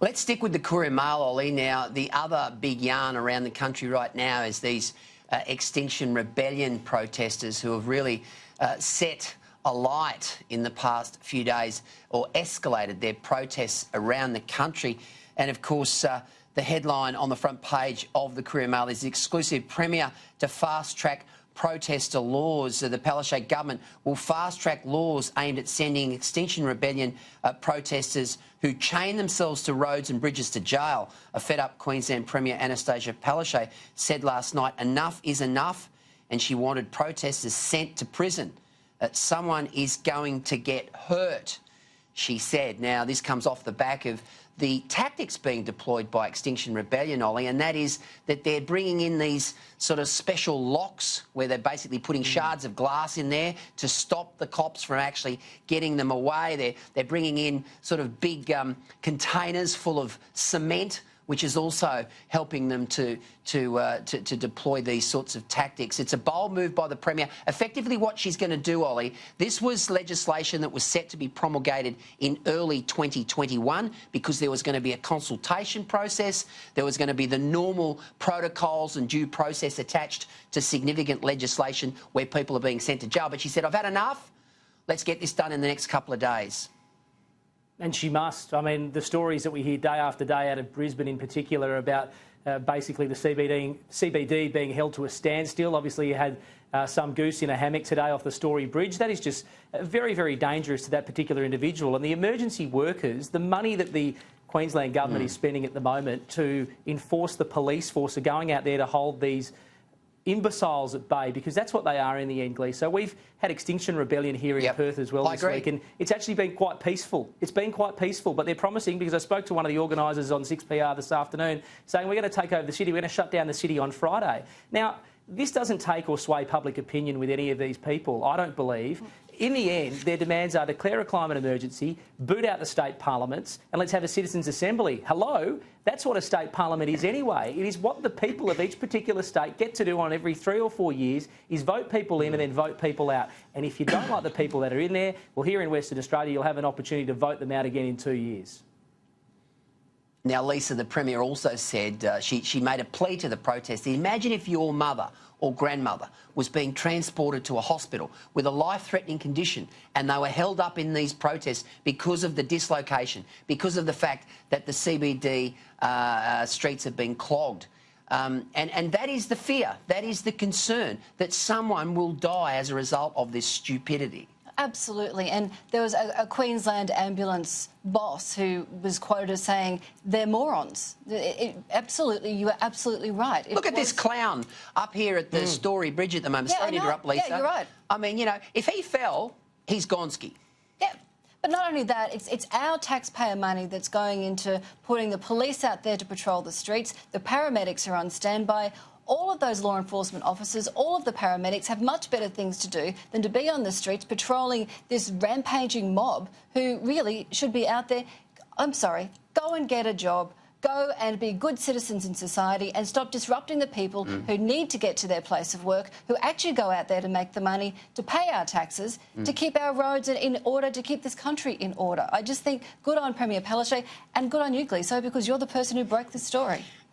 Let's stick with the Courier Mail, Ollie. Now, the other big yarn around the country right now is these Extinction Rebellion protesters who have really set alight in the past few days, or escalated their protests around the country. And, of course, the headline on the front page of the Courier Mail is the exclusive Premier to fast-track protester laws. The Palaszczuk government will fast-track laws aimed at sending Extinction Rebellion protesters who chain themselves to roads and bridges to jail. A fed-up Queensland Premier Palaszczuk said last night enough is enough, and she wanted protesters sent to prison. Someone is going to get hurt, she said. Now, this comes off the back of the tactics being deployed by Extinction Rebellion, Ollie, and that is that they're bringing in these sort of special locks where they're basically putting shards of glass in there to stop the cops from actually getting them away. They're bringing in sort of big containers full of cement, which is also helping them to deploy these sorts of tactics. It's a bold move by the Premier. Effectively what she's going to do, Ollie, this was legislation that was set to be promulgated in early 2021 because there was going to be a consultation process, there was going to be the normal protocols and due process attached to significant legislation where people are being sent to jail. But she said, I've had enough, let's get this done in the next couple of days. And she must. I mean, the stories that we hear day after day out of Brisbane in particular about basically the CBD being held to a standstill. Obviously, you had some goose in a hammock today off the Story Bridge. That is just very, very dangerous to that particular individual. And the emergency workers, the money that the Queensland government is spending at the moment to enforce the police force are going out there to hold these imbeciles at bay, because that's what they are in the end, Glee. So we've had Extinction Rebellion here in Perth as well this week, and it's actually been quite peaceful. It's been quite peaceful, but they're promising, because I spoke to one of the organisers on 6PR this afternoon, saying we're going to take over the city, we're going to shut down the city on Friday. Now, this doesn't take or sway public opinion with any of these people, I don't believe. In the end, their demands are declare a climate emergency, boot out the state parliaments, and let's have a citizens' assembly. Hello? That's what a state parliament is anyway. It is what the people of each particular state get to do on every 3 or 4 years, is vote people in and then vote people out. And if you don't like the people that are in there, well, here in Western Australia, you'll have an opportunity to vote them out again in 2 years. Now, Lisa, the Premier also said she made a plea to the protesters. Imagine if your mother or grandmother was being transported to a hospital with a life-threatening condition and they were held up in these protests because of the dislocation, because of the fact that the CBD streets have been clogged. And that is the fear, that is the concern, that someone will die as a result of this stupidity. Absolutely. And there was a Queensland ambulance boss who was quoted as saying, they're morons. Absolutely, you are absolutely right. Look at this clown up here at the Story Bridge at the moment. Sorry to interrupt, Lisa. Yeah, you're right. I mean, you know, if he fell, he's gonski. Yeah. But not only that, it's our taxpayer money that's going into putting the police out there to patrol the streets. The paramedics are on standby. All of those law enforcement officers, all of the paramedics have much better things to do than to be on the streets patrolling this rampaging mob who really should be out there. I'm sorry, go and get a job. Go and be good citizens in society and stop disrupting the people who need to get to their place of work, who actually go out there to make the money, to pay our taxes, to keep our roads in order, to keep this country in order. I just think good on Premier Palaszczuk and good on you, Gleeso, because you're the person who broke the story.